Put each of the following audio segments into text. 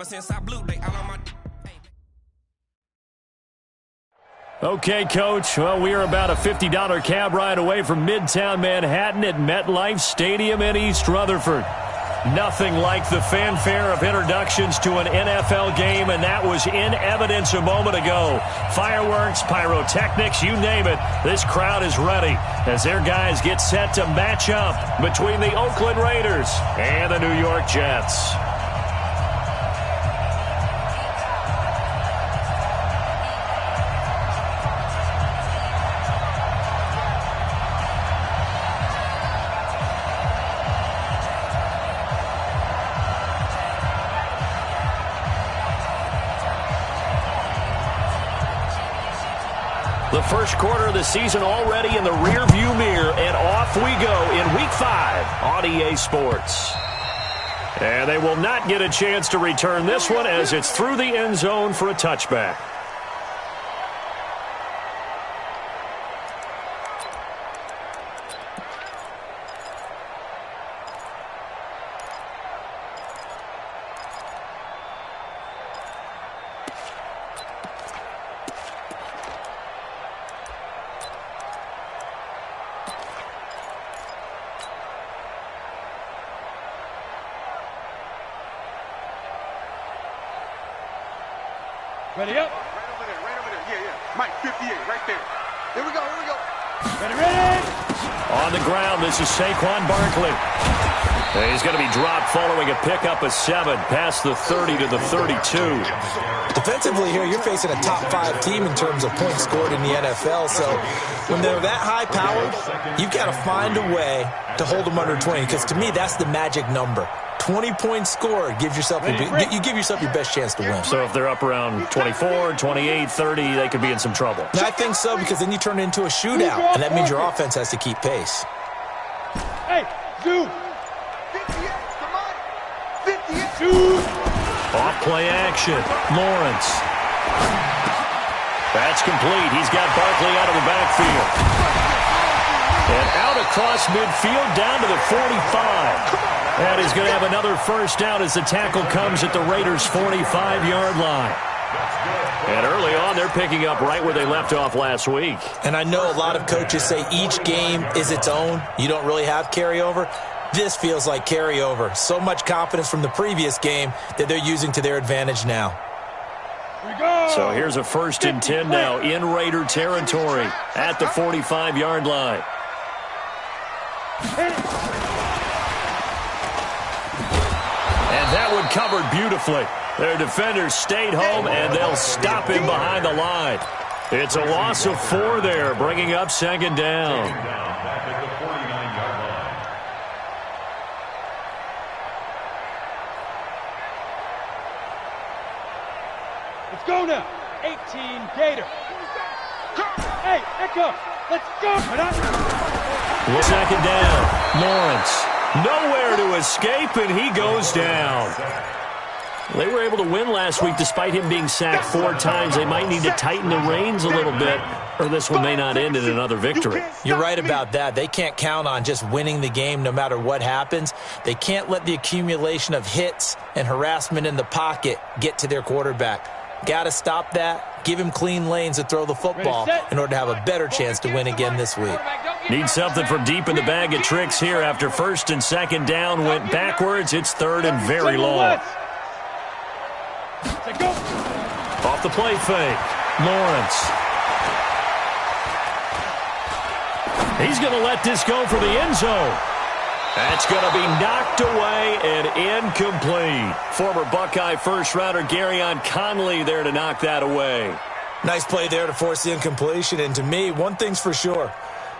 Ever since I blew, they all on my... Okay, Coach. Well, we are about a $50 cab ride away from Midtown Manhattan at MetLife Stadium in East Rutherford. Nothing like the fanfare of introductions to an NFL game, and that was in evidence a moment ago. Fireworks, pyrotechnics, you name it. This crowd is ready as their guys get set to match up between the Oakland Raiders and the New York Jets. The first quarter of the season already in the rearview mirror, and off we go in Week 5 on EA Sports. And they will not get a chance to return this one as it's through the end zone for a touchback. Ready up. Right over there. Yeah. Mike, 58, right there. Here we go. Ready. On the ground, this is Saquon Barkley. He's going to be dropped following a pickup of 7 past the 30 to the 32. Defensively here, you're facing a top 5 team in terms of points scored in the NFL. So when they're that high powered, you've got to find a way to hold them under 20. Because to me, that's the magic number. 20 points scored gives yourself you give yourself your best chance to win. So if they're up around 24, 28, 30, they could be in some trouble. And I think so, because then you turn it into a shootout, and that means your offense has to keep pace. Hey, Zoo. 58, come on. 58. Zoo. Off play action. Lawrence. That's complete. He's got Barkley out of the backfield. And out across midfield down to the 45. And he's going to have another first down as the tackle comes at the Raiders' 45-yard line. And early on, they're picking up right where they left off last week. And I know a lot of coaches say each game is its own. You don't really have carryover. This feels like carryover. So much confidence from the previous game that they're using to their advantage now. So here's a 1st and 10 now in Raider territory at the 45-yard line. And that one covered beautifully. Their defenders stayed home, and they'll stop him behind the line. It's a loss of 4 there, bringing up 2nd down. Let's go now. 18 Gator. Hey, back up. Let's go. 2nd down. Lawrence. Nowhere to escape, and he goes down. They were able to win last week despite him being sacked 4 times. They might need to tighten the reins a little bit, or this one may not end in another victory. You're right about that. They can't count on just winning the game no matter what happens. They can't let the accumulation of hits and harassment in the pocket get to their quarterback. Got to stop that. Give him clean lanes to throw the football in order to have a better chance to win again this week. Need something from deep in the bag of tricks here after 1st and 2nd down went backwards. It's 3rd and very long. Off the play fake. Lawrence. He's going to let this go for the end zone. That's going to be knocked away and incomplete. Former Buckeye first-rounder Garyon Conley there to knock that away. Nice play there to force the incompletion. And to me, one thing's for sure.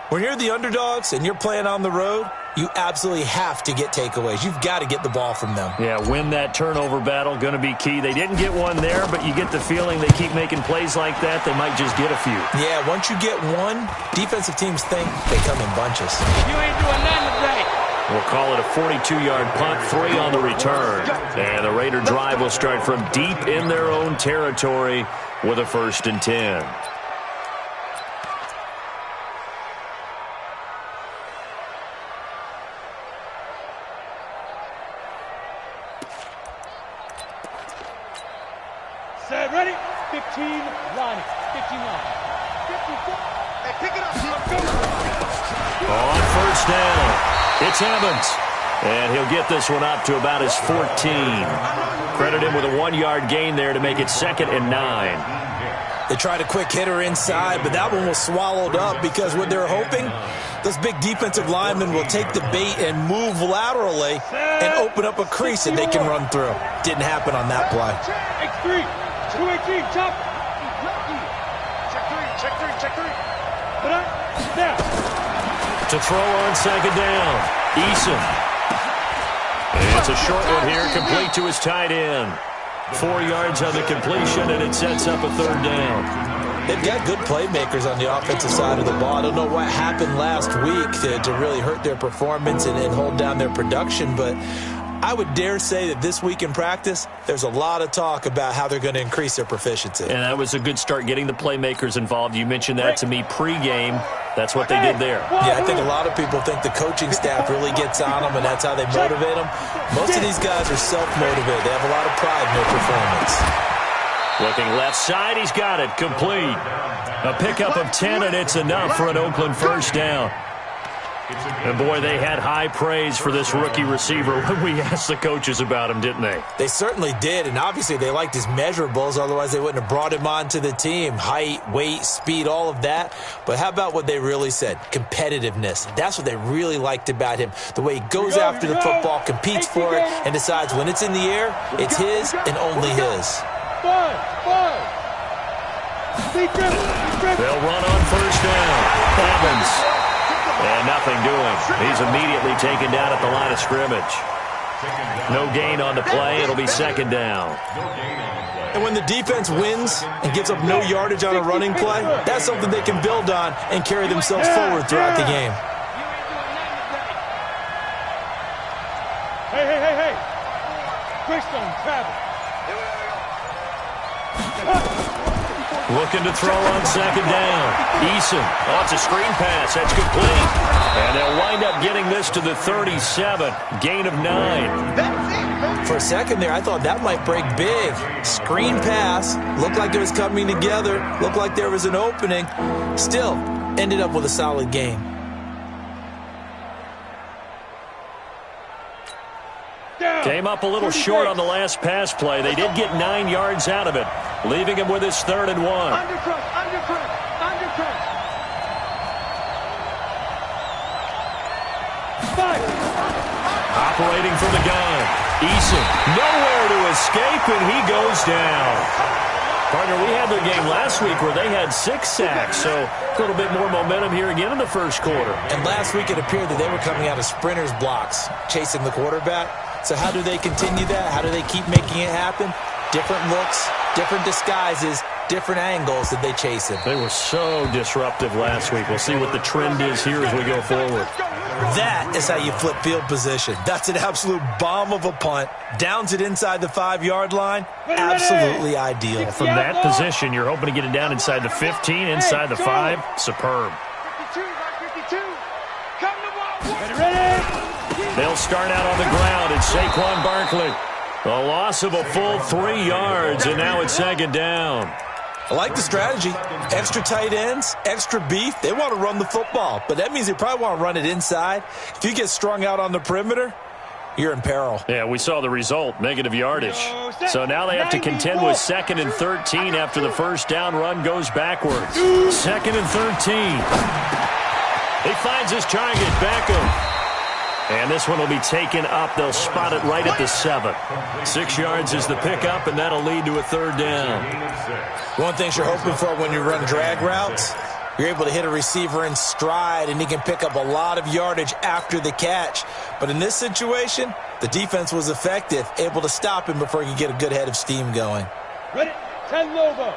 When you're the underdogs and you're playing on the road, you absolutely have to get takeaways. You've got to get the ball from them. Yeah, win that turnover battle, going to be key. They didn't get one there, but you get the feeling they keep making plays like that, they might just get a few. Yeah, once you get one, defensive teams think they come in bunches. You ain't doing nothing today. We'll call it a 42-yard punt, 3 on the return. And the Raider drive will start from deep in their own territory with a 1st and 10. Set, ready? 15 lining. 15 lining. 54. Hey, pick it up. On first down, it's Evans. And he'll get this one up to about his 14. Credit him with a 1-yard gain there to make it 2nd and 9. They tried a quick hitter inside, but that one was swallowed up because what they're hoping, those big defensive linemen will take the bait and move laterally and open up a crease that they can run through. Didn't happen on that play. X3, 218, chop. Check three. Put up, snap. To throw on 2nd down, Eason. And it's a short one here, complete to his tight end. 4 yards on the completion, and it sets up a 3rd down. They've got good playmakers on the offensive side of the ball. I don't know what happened last week to really hurt their performance and hold down their production, but I would dare say that this week in practice, there's a lot of talk about how they're going to increase their proficiency. And that was a good start, getting the playmakers involved. You mentioned that to me pregame. That's what they did there. Yeah, I think a lot of people think the coaching staff really gets on them, and that's how they motivate them. Most of these guys are self-motivated. They have a lot of pride in their performance. Looking left side, he's got it, complete. A pickup of 10, and it's enough for an Oakland first down. And, boy, they had high praise for this rookie receiver when we asked the coaches about him, didn't they? They certainly did, and obviously they liked his measurables. Otherwise, they wouldn't have brought him onto the team. Height, weight, speed, all of that. But how about what they really said? Competitiveness. That's what they really liked about him. The way he goes after the football, competes for it, and decides when it's in the air, it's his and only his. Five. They'll run on first down. Evans. And nothing doing. He's immediately taken down at the line of scrimmage. No gain on the play. It'll be 2nd down. And when the defense wins and gives up no yardage on a running play, that's something they can build on and carry themselves forward throughout the game. Hey. Greystone, travel. Looking to throw on 2nd down. Eason. Oh, it's a screen pass. That's complete. And they'll wind up getting this to the 37. Gain of 9. For a second there, I thought that might break big. Screen pass. Looked like it was coming together. Looked like there was an opening. Still, ended up with a solid game. Came up a little short on the last pass play. They did get 9 yards out of it, leaving him with his 3rd and 1. Undercut. Five. Operating from the gun. Eason, nowhere to escape, and he goes down. Partner, we had their game last week where they had 6 sacks, so a little bit more momentum here again in the first quarter. And last week it appeared that they were coming out of sprinters blocks, chasing the quarterback. So how do they continue that? How do they keep making it happen? Different looks, different disguises, different angles that they chase him. They were so disruptive last week. We'll see what the trend is here as we go forward. That is how you flip field position. That's an absolute bomb of a punt. Downs it inside the 5-yard line. Absolutely ideal. From that position, you're hoping to get it down inside the 15, inside the 5. Superb. 52. Come to ball. Ready. They'll start out on the ground. It's Saquon Barkley. A loss of a full 3 yards, and now it's 2nd down. I like the strategy. Extra tight ends, extra beef. They want to run the football, but that means they probably want to run it inside. If you get strung out on the perimeter, you're in peril. Yeah, we saw the result, negative yardage. So now they have to contend with 2nd and 13 after the first down run goes backwards. 2nd and 13. He finds his target, Beckham. And this one will be taken up. They'll spot it right at the 7. 6 yards is the pickup, and that'll lead to a 3rd down. One thing you're hoping for when you run drag routes, you're able to hit a receiver in stride, and he can pick up a lot of yardage after the catch. But in this situation, the defense was effective, able to stop him before he could get a good head of steam going. Ready? 10 Lobo.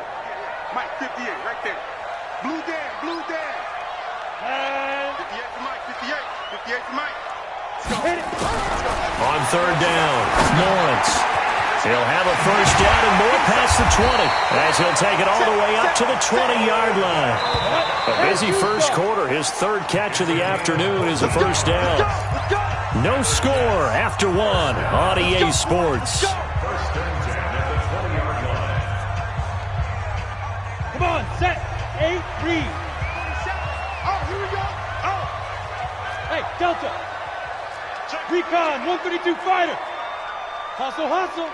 Mike 58, right there. Blue Dan. And 58 for Mike, 58. 58 for Mike. hit it. On 3rd down, Lawrence. He'll have a first down and more past the 20 as he'll take it all the way up to the 20-yard line. A busy first quarter. His 3rd catch of the afternoon is a first down. No score after 1 on EA Sports. Khan, 132 fighter. Hustle, hustle.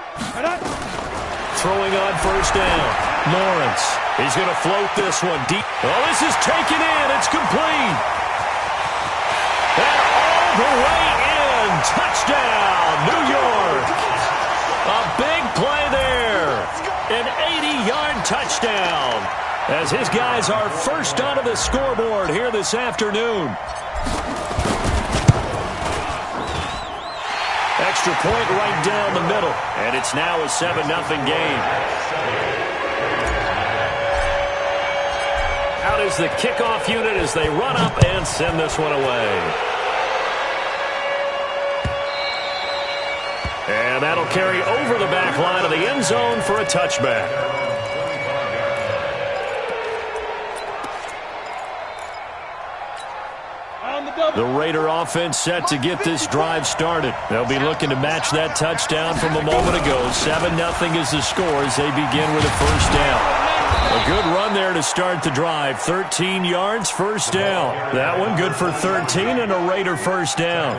Throwing on first down. Lawrence. He's going to float this one deep. Oh, this is taken in. It's complete. And all the way in. Touchdown, New York. A big play there. An 80-yard touchdown. As his guys are first onto the scoreboard here this afternoon. Extra point right down the middle. And it's now a 7-0 game. Out is the kickoff unit as they run up and send this one away. And that'll carry over the back line of the end zone for a touchback. The Raider offense set to get this drive started. They'll be looking to match that touchdown from a moment ago. 7-0 is the score as they begin with a first down. A good run there to start the drive. 13 yards, first down. That one good for 13 and a Raider first down.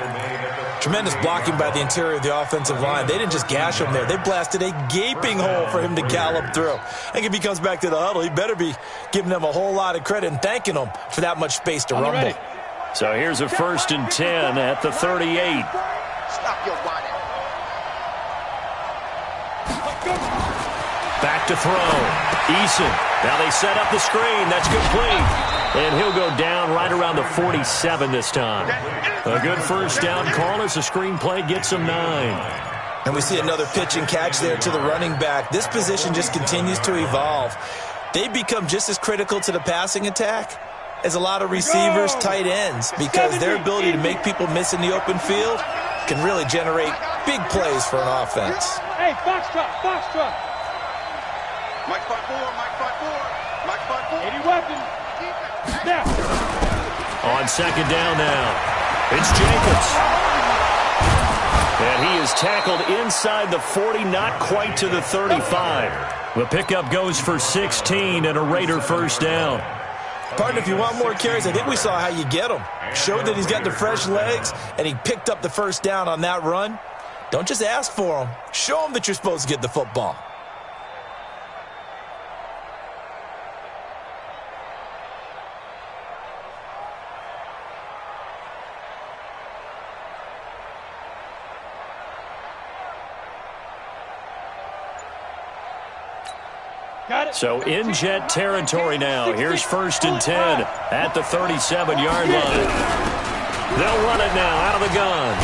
Tremendous blocking by the interior of the offensive line. They didn't just gash him there. They blasted a gaping hole for him to gallop through. I think if he comes back to the huddle, he better be giving them a whole lot of credit and thanking them for that much space to rumble. Ready. So here's a 1st and 10 at the 38. Stop your whining. Back to throw. Eason. Now they set up the screen. That's complete. And he'll go down right around the 47 this time. A good first down call as the screen play gets him 9. And we see another pitch and catch there to the running back. This position just continues to evolve. They become just as critical to the passing attack as a lot of receivers, tight ends, because their ability to make people miss in the open field can really generate big plays for an offense. Hey, foxtrot, foxtrot. Mike 5-4, Mike 5-4, Mike 5-4. 80 weapon. Now. On second down now, it's Jacobs. And he is tackled inside the 40, not quite to the 35. The pickup goes for 16 and a Raider first down. Partner, if you want more carries, I think we saw how you get him. Showed that he's got the fresh legs, and he picked up the first down on that run. Don't just ask for him. Show him that you're supposed to get the football. So in jet territory now. Here's 1st and 10 at the 37-yard line. They'll run it now out of the gun.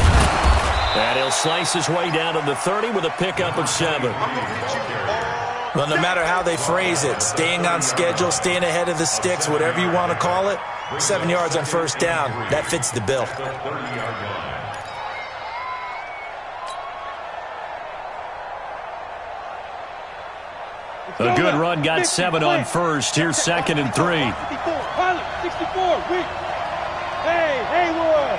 And he'll slice his way down to the 30 with a pickup of 7. Well, no matter how they phrase it, staying on schedule, staying ahead of the sticks, whatever you want to call it, 7 yards on first down, that fits the bill. A good run got 7 on first. Here's 2nd and 3. 64, pilot, 64, weak. Hey, Haywood.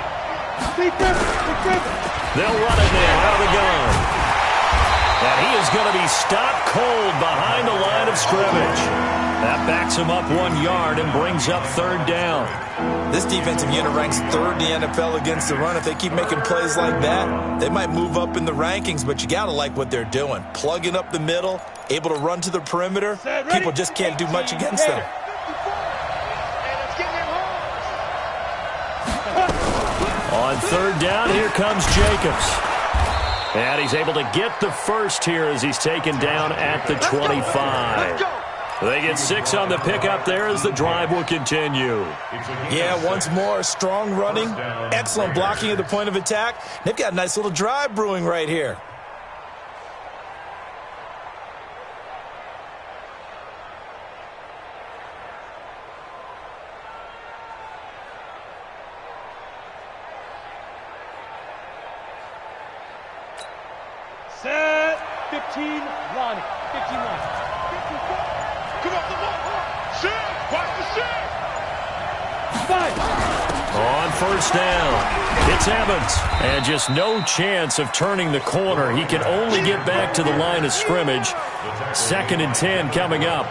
Big Griffin. They'll run it now out of the gun. And he is going to be stopped cold behind the line of scrimmage. That backs him up 1 yard and brings up 3rd down. This defensive unit ranks 3rd in the NFL against the run. If they keep making plays like that, they might move up in the rankings, but you got to like what they're doing. Plugging up the middle, able to run to the perimeter. People just can't do much against them. On 3rd down, here comes Jacobs. And he's able to get the first here as he's taken down at the 25. They get 6 on the pickup there as the drive will continue. Yeah, once more, strong running, excellent blocking at the point of attack. They've got a nice little drive brewing right here. Set, 15, Lonnie. 15, Lonnie. Come off the ball. Shit. Watch the shit. 5. On first down, it's Evans. And just no chance of turning the corner. He can only get back to the line of scrimmage. 2nd and 10 coming up.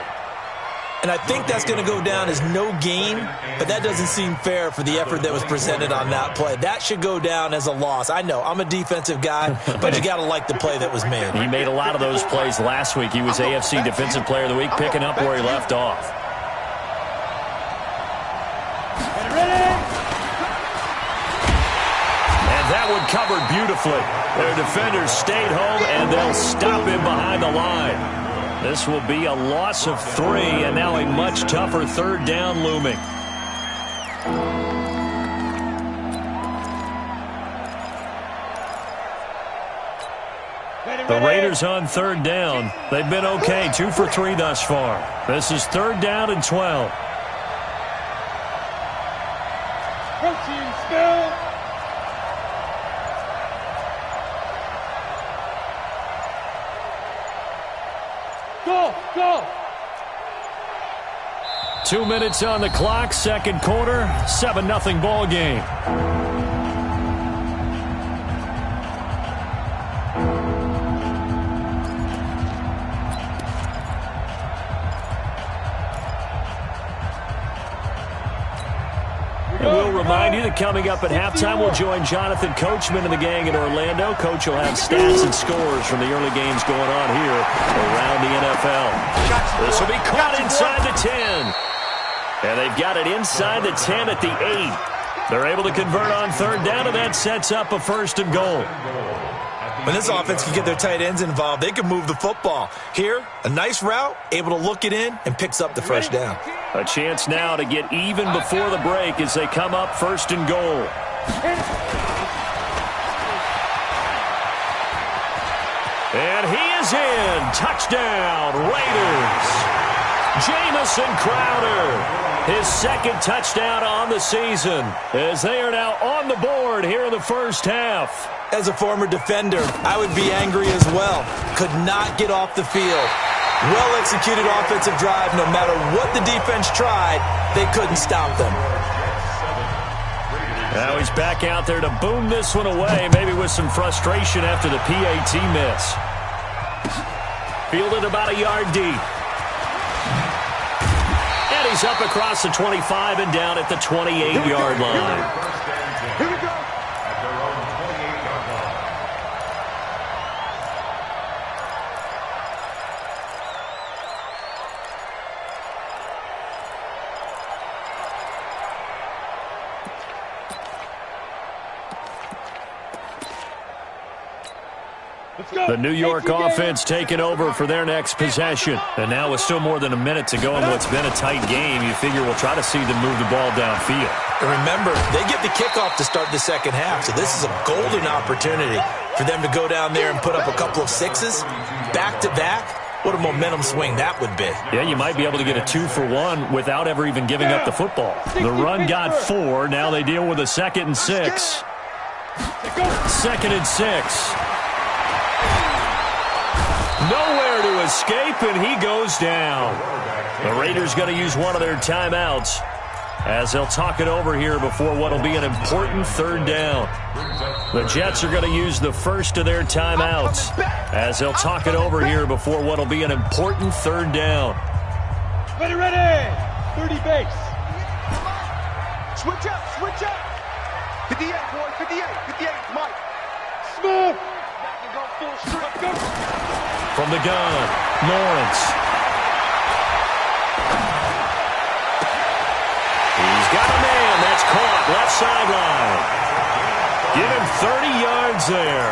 And I think that's going to go down as no gain, but that doesn't seem fair for the effort that was presented on that play. That should go down as a loss. I know, I'm a defensive guy, but you got to like the play that was made. He made a lot of those plays last week. He was AFC Defensive Player of the Week, picking up where he left off. And that one covered beautifully. Their defenders stayed home, and they'll stop him behind the line. This will be a loss of 3, and now a much tougher third down looming. The Raiders on third down. They've been okay, 2 for 3 thus far. This is 3rd down and 12. Protein spill. Go! 2 minutes on the clock, second quarter, 7-0 ball game. We'll remind you that coming up at halftime, we'll join Jonathan Coachman and the gang in Orlando. Coach will have stats and scores from the early games going on here around the NFL. This will be caught inside the 10. And they've got it inside the 10 at the 8. They're able to convert on third down, and that sets up a 1st and goal. When this offense can get their tight ends involved, they can move the football. Here, a nice route, able to look it in, and picks up the first down. A chance now to get even before the break as they come up 1st and goal. And he is in. Touchdown, Raiders. Jamison Crowder, his 2nd touchdown on the season, as they are now on the board here in the first half. As a former defender, I would be angry as well. Could not get off the field. Well-executed offensive drive. No matter what the defense tried, they couldn't stop them. Now he's back out there to boom this one away, maybe with some frustration after the PAT miss. Fielded about a yard deep. And he's up across the 25 and down at the 28-yard line. Here we go. The New York offense taking over for their next possession. And now with still more than a minute to go in what's been a tight game, you figure we'll try to see them move the ball downfield. And remember, they get the kickoff to start the second half, so this is a golden opportunity for them to go down there and put up a couple of 6s back-to-back. What a momentum swing that would be. Yeah, you might be able to get a 2-for-1 without ever even giving up the football. The run got 4. Now they deal with a 2nd and 6. 2nd and 6. Nowhere to escape, and he goes down. The Raiders going to use one of their timeouts as they'll talk it over here before what will be an important 3rd down. The Jets are going to use the first of their timeouts as they'll talk it over here before what will be an important 3rd down. Ready. 30 base. Switch up. 58, boy, 58, Mike. Smooth. From the gun, Lawrence. He's got a man. That's caught. Left sideline. Give him 30 yards there.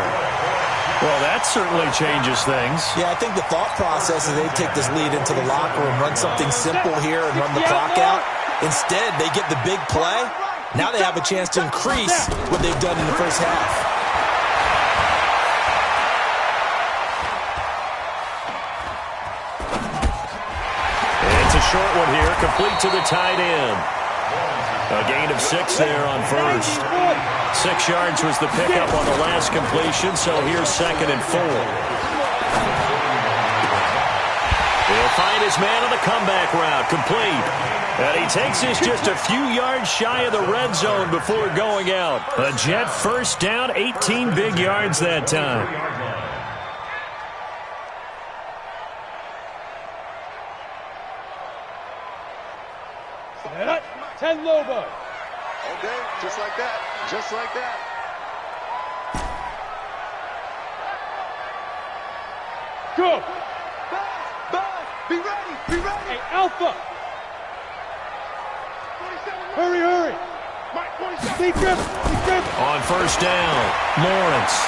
Well, that certainly changes things. Yeah, I think the thought process is they take this lead into the locker room, run something simple here and run the clock out. Instead, they get the big play. Now they have a chance to increase what they've done in the first half. Short one here, complete to the tight end. A gain of 6 there on first. 6 yards was the pickup on the last completion, so here's 2nd and 4. He'll find his man on the comeback route, complete. And he takes this just a few yards shy of the red zone before going out. A Jet first down, 18 big yards that time. 10 Lobo. Okay, just like that. Just like that. Go. Be ready. Be ready. Hey, Alpha. Hurry, hurry. Be grip. On first down, Lawrence.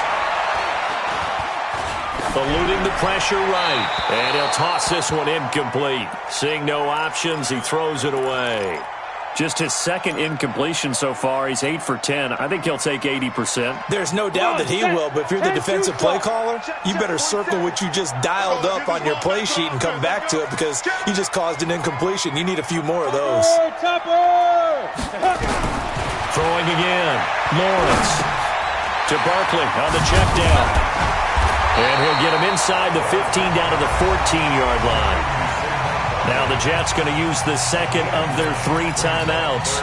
Eluding the pressure right. And he'll toss this one incomplete. Seeing no options, he throws it away. Just his second incompletion so far. He's 8 for 10. I think he'll take 80%. There's no doubt that he will, but if you're the defensive play caller, you better circle what you just dialed up on your play sheet and come back to it because you just caused an incompletion. You need a few more of those. Throwing again. Lawrence to Barkley on the check down. And he'll get him inside the 15 down to the 14-yard line. Now the Jets going to use the second of their 3 timeouts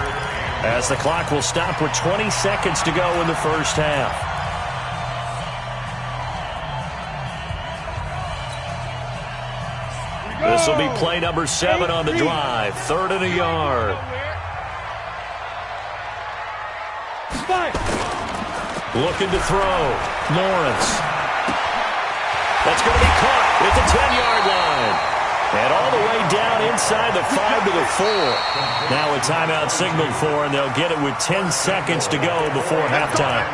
as the clock will stop with 20 seconds to go in the first half. This will be play number 7 on the drive. 3rd and a yard. Looking to throw. Lawrence. That's going to be caught at the 10-yard line. And all the way down inside the 5 to the 4. Now a timeout signaled for, and they'll get it with 10 seconds to go before halftime.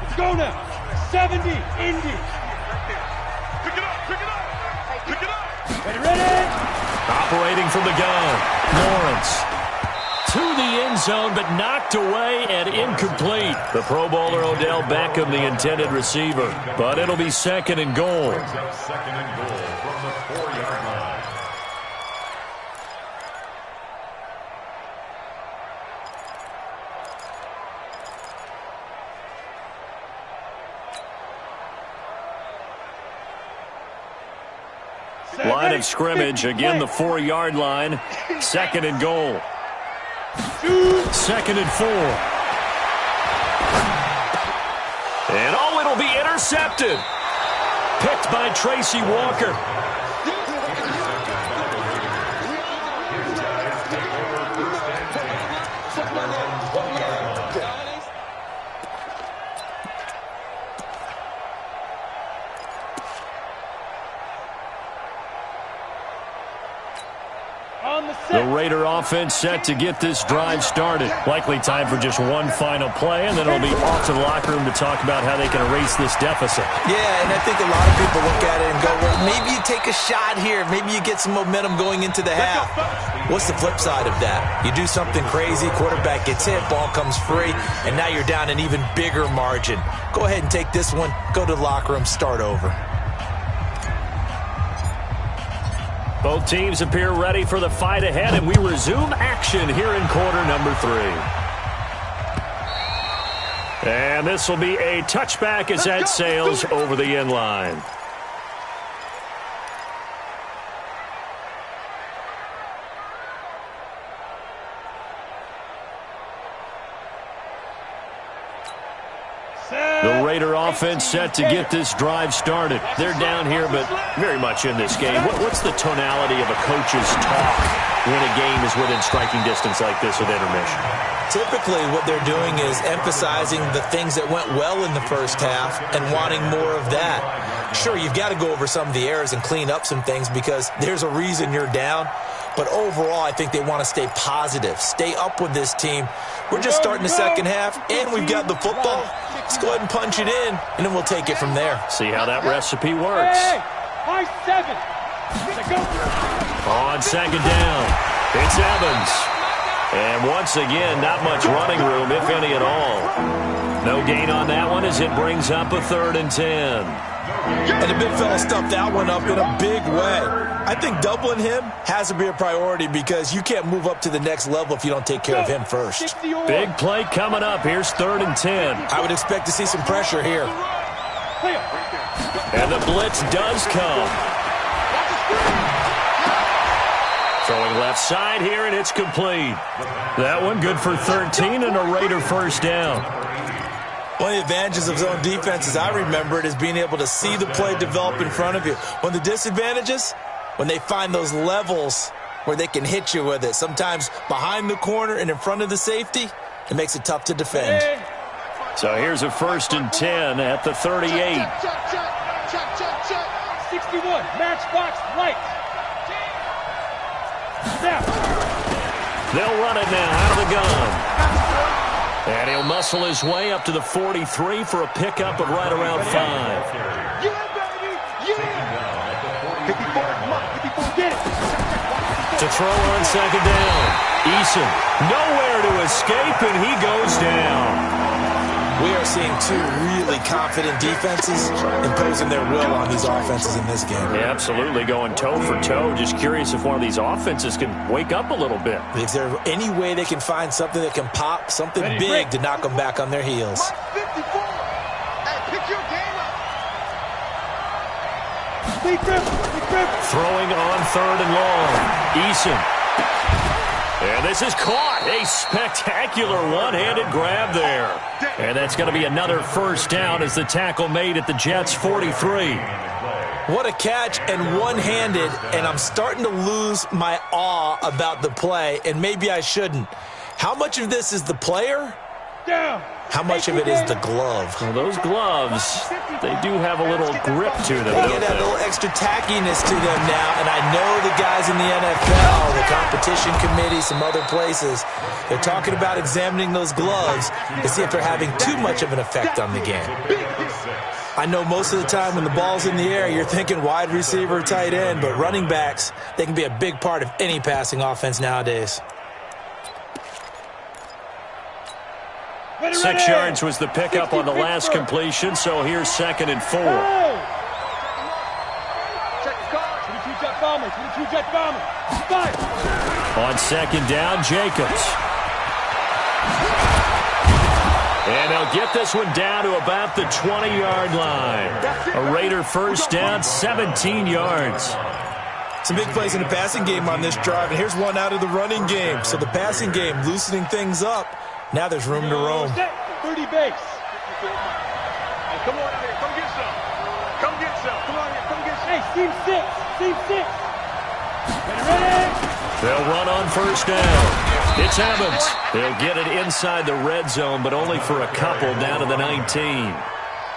Let's go now. 70, Indy. Pick it up. Ready? Operating from the gun, Lawrence. To the end zone, but knocked away and incomplete. The Pro Bowler Odell Beckham, the intended receiver. But it'll be 2nd and goal. Second and goal from the 4-yard line. Line of scrimmage, again the 4-yard line. 2nd and goal. 2nd and 4. And it'll be intercepted. Picked by Tracy Walker. The Raider offense set to get this drive started. Likely time for just one final play, and then it'll be off to the locker room to talk about how they can erase this deficit. Yeah, and I think a lot of people look at it and go, well, maybe you take a shot here. Maybe you get some momentum going into the half. What's the flip side of that? You do something crazy, quarterback gets hit, ball comes free, and now you're down an even bigger margin. Go ahead and take this one, go to the locker room, start over. Both teams appear ready for the fight ahead, and we resume action here in quarter number 3. And this will be a touchback as that sails over the end line. The Raider offense set to get this drive started. They're down here, but very much in this game. What's the tonality of a coach's talk when a game is within striking distance like this with intermission? Typically, what they're doing is emphasizing the things that went well in the first half and wanting more of that. Sure, you've got to go over some of the errors and clean up some things because there's a reason you're down. But overall, I think they want to stay positive, stay up with this team. We're just starting the second half, and we've got the football. Let's go ahead and punch it in, and then we'll take it from there. See how that recipe works. High 7. On second down, it's Evans. And once again, not much running room, if any at all. No gain on that one as it brings up a 3rd and 10. And the big fella stuffed that one up in a big way. I think doubling him has to be a priority because you can't move up to the next level if you don't take care of him first. Big play coming up. Here's 3rd and 10. I would expect to see some pressure here. And the blitz does come. Throwing left left side here, and it's complete. That one good for 13 and a Raider first down. One of the advantages of zone defense, as I remember it, is being able to see the play develop in front of you. One of the disadvantages, when they find those levels where they can hit you with it, sometimes behind the corner and in front of the safety, it makes it tough to defend. So here's a 1st and 10 at the 38. Check. 61, matchbox light. Snap. They'll run it now out of the gun. And he'll muscle his way up to the 43 for a pickup of right around 5. Yeah, baby! Yeah! 54, come on, 54, get it! To throw on 2nd down. Eason nowhere to escape, and he goes down. We are seeing two really confident defenses imposing their will on these offenses in this game. Yeah, absolutely, going toe for toe. Just curious if one of these offenses can wake up a little bit. Is there any way they can find something that can pop, something big to knock them back on their heels? 54. Hey, pick your game up. Big grip. Throwing on 3rd and long. Eason. And this is caught. A spectacular one-handed grab there. And that's going to be another first down as the tackle made at the Jets' 43. What a catch, and one-handed, and I'm starting to lose my awe about the play, and maybe I shouldn't. How much of this is the player? Down. How much of it is the glove? Well, those gloves, they do have a little grip to them, They don't get that they? little extra tackiness to them now, and I know the guys in the NFL, the competition committee, some other places, they're talking about examining those gloves to see if they're having too much of an effect on the game. I know most of the time when the ball's in the air, you're thinking wide receiver, tight end, but running backs, they can be a big part of any passing offense nowadays. 6 yards was the pickup on the last completion, so here's 2nd and 4. Check the car. 22 jet bomber. 22 jet bomber. 5. On 2nd down, Jacobs. And they'll get this one down to about the 20-yard line. A Raider first down, 17 yards. Some big plays in the passing game on this drive, and here's one out of the running game. So the passing game loosening things up. Now there's room to roam. 30 base. Hey, come on out here. Come get some. Come get some. Come on here. Come get some. Hey, team 6. Team 6. Ready? They'll run on first down. It's Evans. They'll get it inside the red zone, but only for a couple down to the 19.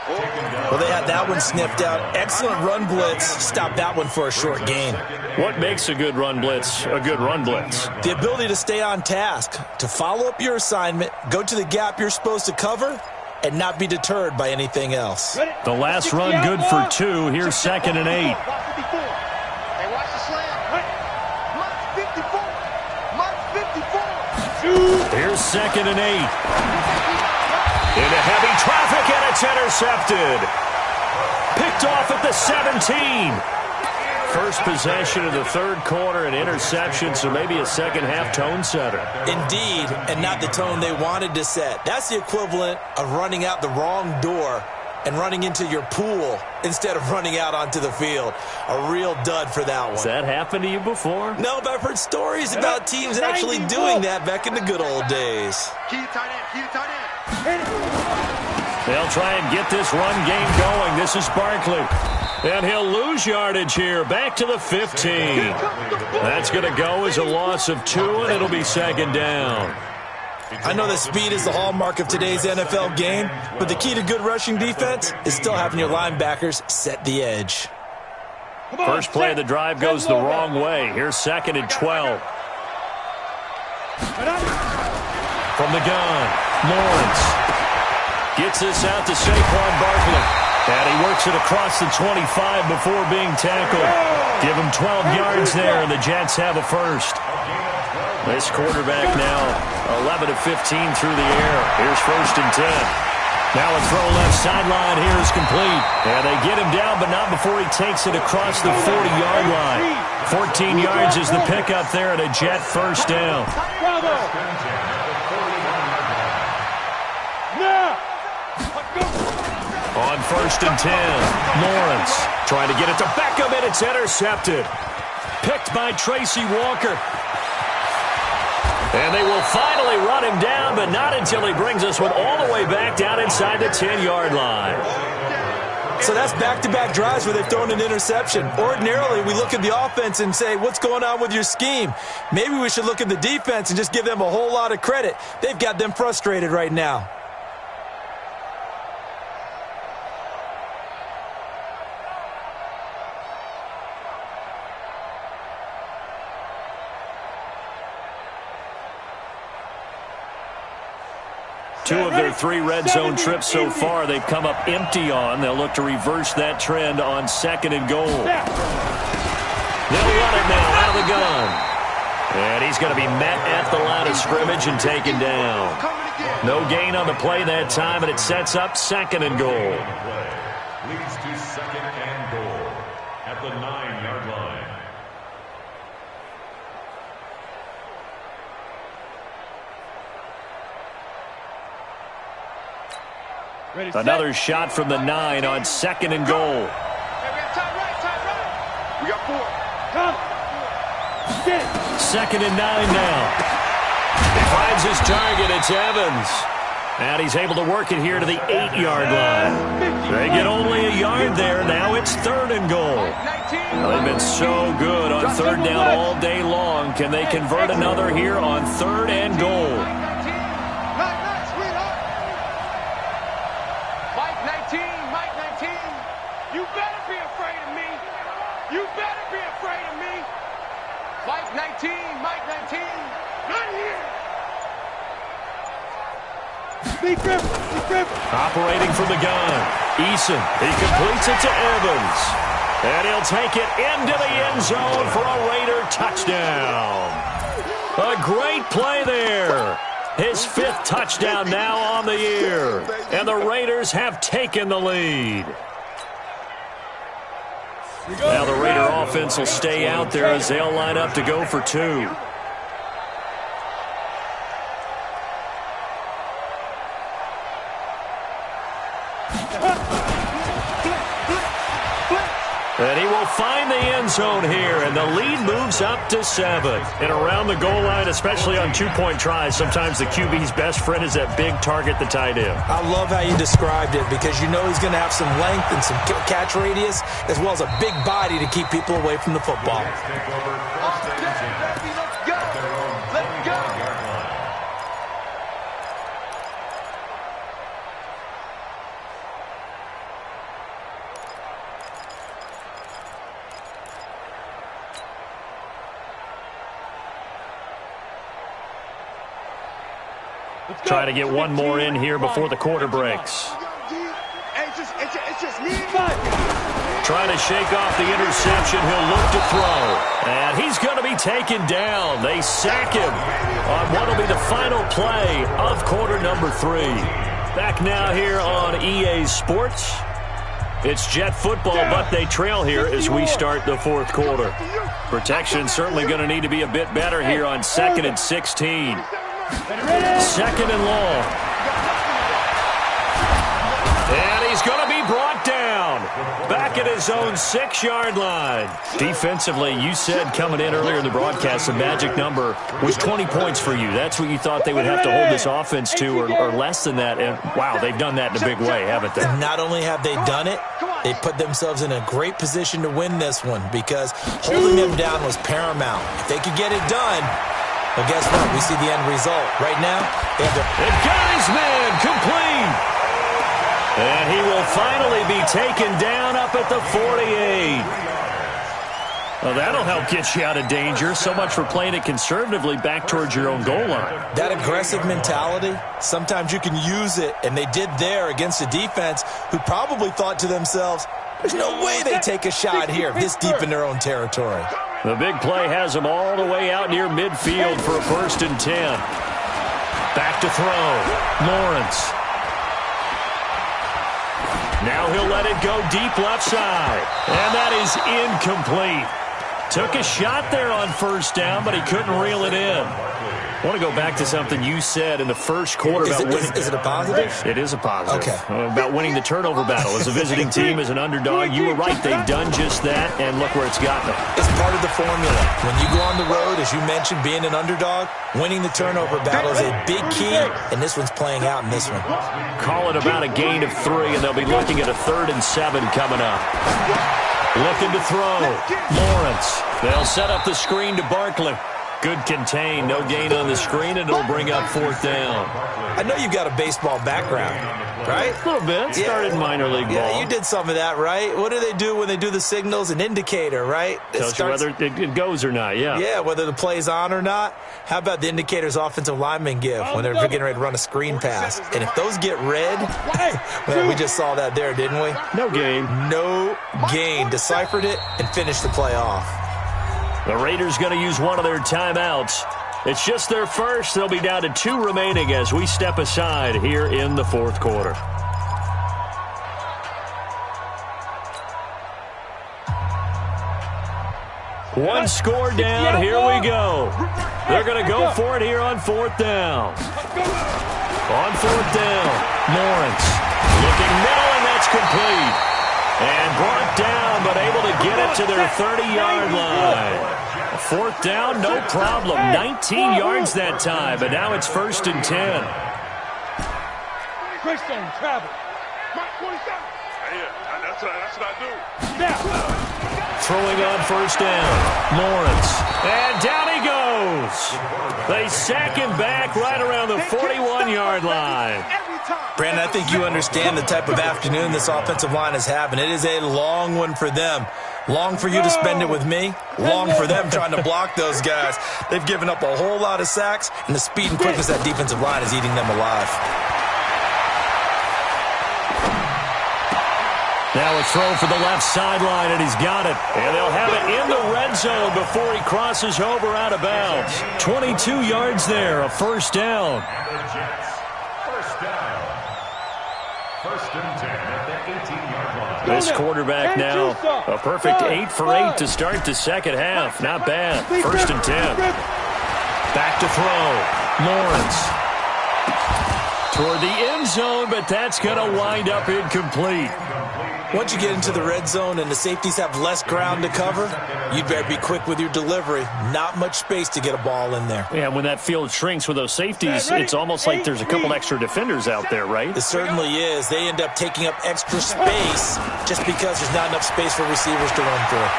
Well, they had that one sniffed out. Excellent run blitz. Stopped that one for a short gain. What makes a good run blitz a good run blitz? The ability to stay on task, to follow up your assignment, go to the gap you're supposed to cover, and not be deterred by anything else. The last run good for 2. Here's 2nd and 8. Hey, watch the slam. Mark 54. Mark 54. Here's 2nd and 8. Into heavy traffic, and it's intercepted. Picked off at the 17. First possession of the 3rd quarter, an interception, so maybe a second-half tone setter. Indeed, and not the tone they wanted to set. That's the equivalent of running out the wrong door and running into your pool instead of running out onto the field. A real dud for that one. Has that happened to you before? No, but I've heard stories about teams actually doing that back in the good old days. Key tight end. Key tight end. They'll try and get this run game going. This is Barkley. And he'll lose yardage here. Back to the 15. That's going to go as a loss of 2, and it'll be 2nd down. I know that speed is the hallmark of today's NFL game, but the key to good rushing defense is still having your linebackers set the edge. First play of the drive goes the wrong way. Here's 2nd and 12. From the gun, Lawrence gets this out to Saquon Barkley. And he works it across the 25 before being tackled. Give him 12 yards there, and the Jets have a first. This quarterback now 11 of 15 through the air. Here's 1st and 10. Now a throw left sideline here is complete. And they get him down, but not before he takes it across the 40-yard line. 14 yards is the pickup there, and a Jet first down. On 1st and 10, Lawrence trying to get it to Beckham, and it's intercepted. Picked by Tracy Walker. And they will finally run him down, but not until he brings us one all the way back down inside the 10-yard line. So that's back-to-back drives where they've thrown an interception. Ordinarily, we look at the offense and say, what's going on with your scheme? Maybe we should look at the defense and just give them a whole lot of credit. They've got them frustrated right now. Two of their 3 red zone trips so far, they've come up empty on. They'll look to reverse that trend on 2nd and goal. They'll run it now out of the gun. And he's going to be met at the line of scrimmage and taken down. No gain on the play that time, and it sets up 2nd and goal. Leads to 2nd and goal at the 9-yard line. Another shot from the 9 on 2nd and goal. We got 4. Come. 2nd and 9 now. He finds his target. It's Evans. And he's able to work it here to the 8-yard line. They get only a yard there. Now it's 3rd and goal. Well, they've been so good on 3rd down all day long. Can they convert another here on 3rd and goal? Operating from the gun. Eason, he completes it to Evans. And he'll take it into the end zone for a Raider touchdown. A great play there. His 5th touchdown now on the year. And the Raiders have taken the lead. Now the Raider offense will stay out there as they'll line up to go for 2. And he will find the end zone here, and the lead moves up to 7. And around the goal line, especially on 2-point tries, sometimes the QB's best friend is that big target, the tight end. I love how you described it because you know he's going to have some length and some catch radius as well as a big body to keep people away from the football. Try to get one more in here before the quarter breaks. Trying to shake off the interception. He'll look to throw. And he's going to be taken down. They sack him on what will be the final play of quarter number 3. Back now here on EA Sports. It's Jet football, but they trail here as we start the 4th quarter. Protection certainly going to need to be a bit better here on 2nd and 16. 2nd and long. And he's going to be brought down. Back at his own 6-yard line. Defensively, you said coming in earlier in the broadcast, the magic number was 20 points for you. That's what you thought they would have to hold this offense to, or less than that. And, wow, they've done that in a big way, haven't they? And not only have they done it, they put themselves in a great position to win this one because holding them down was paramount. If they could get it done, well, guess what? We see the end result. Right now, they got his man complete. And he will finally be taken down up at the 48. Well, that'll help get you out of danger. So much for playing it conservatively back towards your own goal line. That aggressive mentality, sometimes you can use it, and they did there against a defense who probably thought to themselves, there's no way they take a shot here this deep in their own territory. The big play has him all the way out near midfield for a 1st and 10. Back to throw. Lawrence. Now he'll let it go deep left side. And that is incomplete. Took a shot there on 1st down, but he couldn't reel it in. I want to go back to something you said in the 1st quarter about winning. Is it a positive? It is a positive. Okay. About winning the turnover battle. As a visiting team, as an underdog, you were right. They've done just that, and look where it's gotten them. It's part of the formula. When you go on the road as you mentioned, being an underdog, winning the turnover battle is a big key, and this one's playing out in this one. Call it about a gain of 3, and they'll be looking at a 3rd and 7 coming up. Looking to throw. Lawrence. They'll set up the screen to Barkley. Good contain. No gain on the screen, and it'll bring up 4th down. I know you've got a baseball background, right? A little bit. Started in minor league ball. Yeah, you did some of that, right? What do they do when they do the signals? An indicator, right? Tells you whether it goes or not, yeah. Yeah, whether the play's on or not. How about the indicators offensive linemen give when they're getting ready to run a screen pass? And if those get red, well, we just saw that there, didn't we? No gain. No gain. Deciphered it and finished the play off. The Raiders going to use one of their timeouts. It's just their first. They'll be down to 2 remaining as we step aside here in the 4th quarter. One score down. Here we go. They're going to go for it here on 4th down. On 4th down, Lawrence looking middle, and that's complete. And brought down, but able to get it to their 30-yard line. 4th down, no problem. 19 yards that time, but now it's 1st and 10. Great zone travel. Yeah, that's what I do. Now. Throwing on 1st down, Lawrence. And down he goes. They sack him back right around the 41-yard line. Brandon, I think you understand the type of afternoon this offensive line is having. It is a long one for them. Long for you to spend it with me. Long for them trying to block those guys. They've given up a whole lot of sacks, and the speed and quickness of that defensive line is eating them alive. Now a throw for the left sideline, and he's got it. And they'll have it in the red zone before he crosses over out of bounds. 22 yards there, a 1st down. And the Jets, 1st down. 1st and 10 at the 18-yard line. This quarterback now, a perfect 8 for 8 to start the second half. Not bad. 1st and 10. Back to throw. Lawrence. Toward the end zone, but that's going to wind up incomplete. Once you get into the red zone and the safeties have less ground to cover, you'd better be quick with your delivery. Not much space to get a ball in there. Yeah, when that field shrinks with those safeties, it's almost like there's a couple extra defenders out there, right? It certainly is. They end up taking up extra space just because there's not enough space for receivers to run through.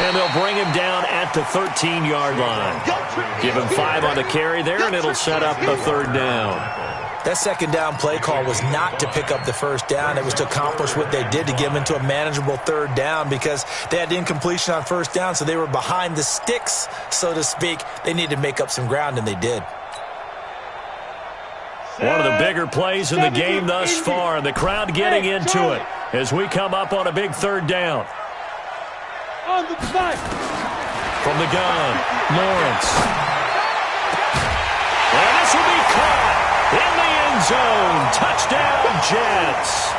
And they'll bring him down at the 13-yard line. Give him 5 on the carry there, and it'll set up a 3rd down. That 2nd down play call was not to pick up the 1st down. It was to accomplish what they did to get them into a manageable 3rd down because they had incompletion on 1st down, so they were behind the sticks, so to speak. They needed to make up some ground, and they did. One of the bigger plays in the game thus far. The crowd getting into it as we come up on a big 3rd down. On the fight. From the gun, Lawrence. And this will be caught in the end zone. Touchdown, Jets.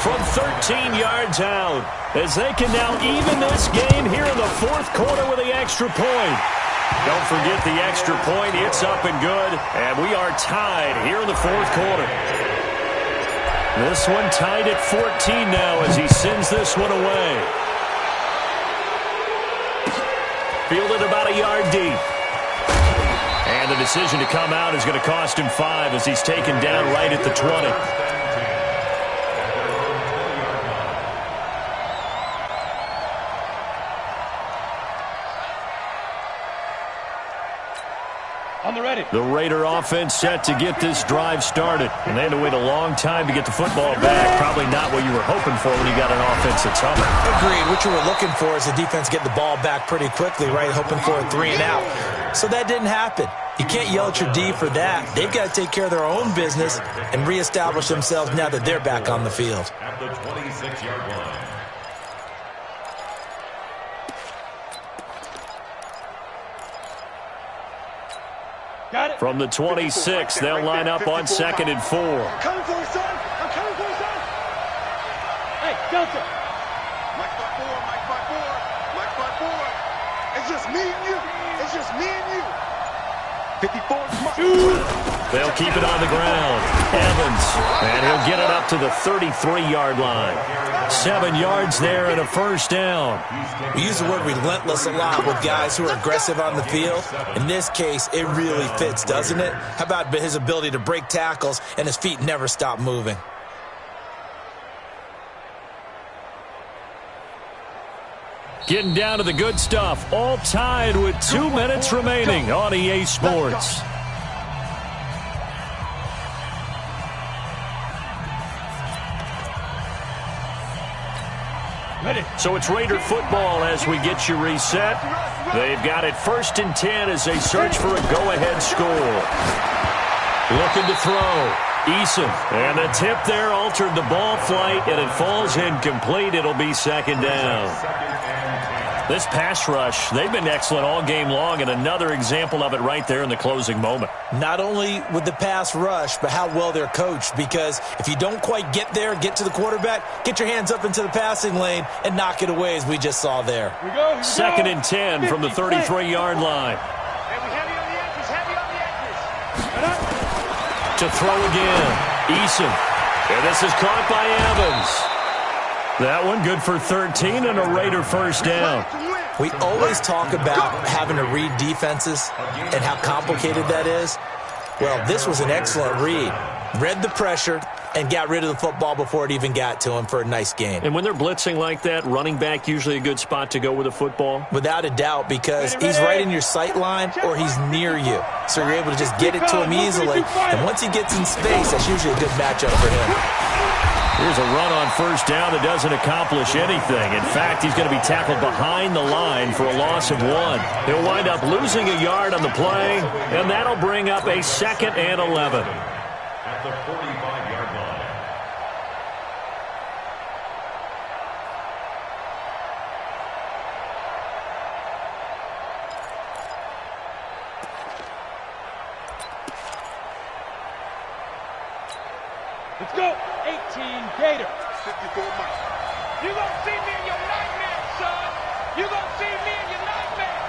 From 13 yards out, as they can now even this game here in the 4th quarter with the extra point. Don't forget the extra point. It's up and good, and we are tied here in the 4th quarter. This one tied at 14 now as he sends this one away. Fielded about a yard deep. And the decision to come out is going to cost him 5 as he's taken down right at the 20. The Raider offense set to get this drive started. And they had to wait a long time to get the football back. Probably not what you were hoping for when you got an offense that's humming. Agreed. What you were looking for is the defense getting the ball back pretty quickly, right? Hoping for a 3 and out. So that didn't happen. You can't yell at your D for that. They've got to take care of their own business and reestablish themselves now that they're back on the field. At the 26-yard line. From the 26, they'll line up on 2nd and 4. I'm coming for you, son. I'm coming for you, son. Hey, Delta. Mike 5-4, Mike 5-4, Mike 5-4. It's just me and you. It's just me and you. 54. They'll keep it on the ground. Evans, and he'll get it up to the 33-yard line. 7 yards there and a first down. We use the word relentless a lot with guys who are aggressive on the field. In this case, it really fits, doesn't it? How about his ability to break tackles and his feet never stop moving? Getting down to the good stuff. All tied with 2 minutes remaining on EA Sports. So it's Raider football as we get you reset. They've got it 1st and 10 as they search for a go-ahead score. Looking to throw. Eason. And the tip there altered the ball flight, and it falls incomplete. It'll be 2nd down. This pass rush, they've been excellent all game long, and another example of it right there in the closing moment. Not only with the pass rush, but how well they're coached, because if you don't quite get there, get to the quarterback, get your hands up into the passing lane and knock it away as we just saw there. 2nd and 10 from the 33-yard line. To throw again. Eason. And this is caught by Evans. That one good for 13 and a Raider first down. We always talk about having to read defenses and how complicated that is. Well, this was an excellent read. Read the pressure and got rid of the football before it even got to him for a nice gain. And when they're blitzing like that, running back usually a good spot to go with the football? Without a doubt, because he's right in your sight line or he's near you. So you're able to just get it to him easily. And once he gets in space, that's usually a good matchup for him. Here's a run on first down that doesn't accomplish anything. In fact, he's going to be tackled behind the line for a loss of 1. He'll wind up losing a yard on the play, and that'll bring up a 2nd and 11. At the 45-yard line. Let's go. 18 Gator. 54 miles. You gonna see me in your nightmare, son. You gonna see me in your nightmare.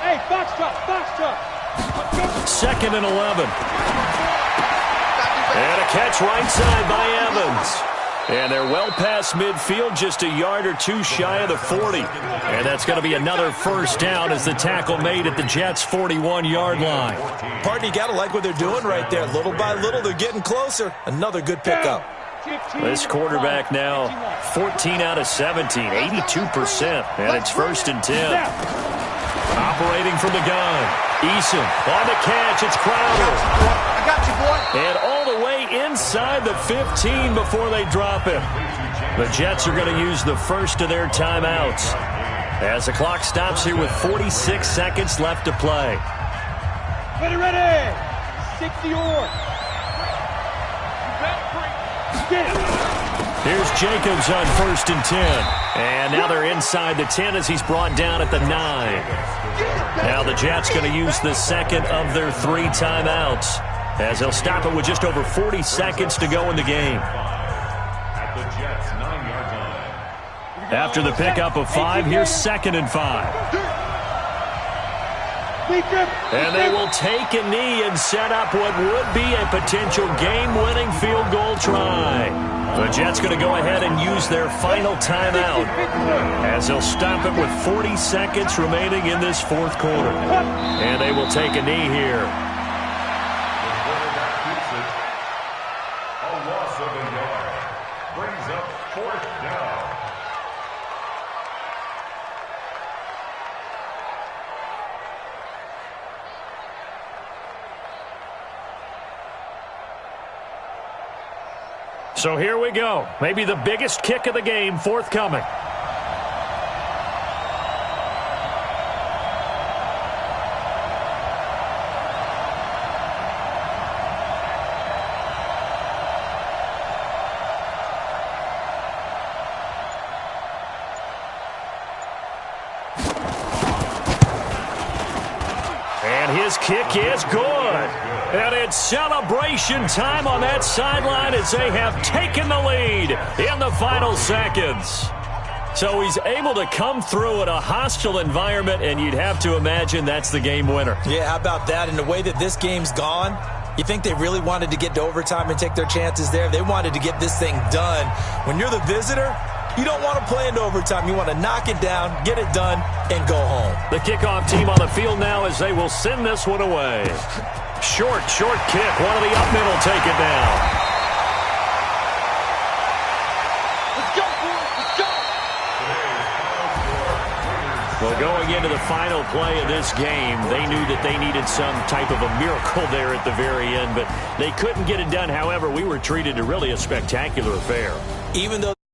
Hey, Foxtrot, Foxtrot. 2nd and 11. And a catch right side by Evans. And they're well past midfield, just a yard or two shy of the 40. And that's going to be another first down as the tackle made at the Jets' 41-yard line. Partner, you got to like what they're doing right there. Little by little, they're getting closer. Another good pickup. This quarterback now 14 out of 17, 82%. And it's 1st and 10. Operating from the gun. Eason on the catch. It's Crowder. I got you, boy. And all the way inside the 15 before they drop him. The Jets are going to use the first of their timeouts as the clock stops here with 46 seconds left to play. Ready. 60 or. Get it. Here's Jacobs on 1st and 10. And now they're inside the 10 as he's brought down at the 9. Now the Jets going to use the 2nd of their 3 timeouts as they'll stop it with just over 40 seconds to go in the game. At the Jets' 9-yard line. After the pickup of 5, here's 2nd and 5. And they will take a knee and set up what would be a potential game-winning field goal try. The Jets going to go ahead and use their final timeout as they'll stop it with 40 seconds remaining in this 4th quarter. And they will take a knee here. The quarterback keeps it. A loss of a yard. Brings up 4th down. So here we go. Maybe the biggest kick of the game forthcoming. And his kick is good. And it's celebration time on that sideline as they have taken the lead in the final seconds. So he's able to come through in a hostile environment, and you'd have to imagine that's the game winner. Yeah, how about that? And the way that this game's gone, you think they really wanted to get to overtime and take their chances there? They wanted to get this thing done. When you're the visitor, you don't want to play into overtime. You want to knock it down, get it done, and go home. The kickoff team on the field now as they will send this one away. Short kick. One of the up middle take it down. Well, going into the final play of this game, they knew that they needed some type of a miracle there at the very end, but they couldn't get it done. However, we were treated to really a spectacular affair. Even though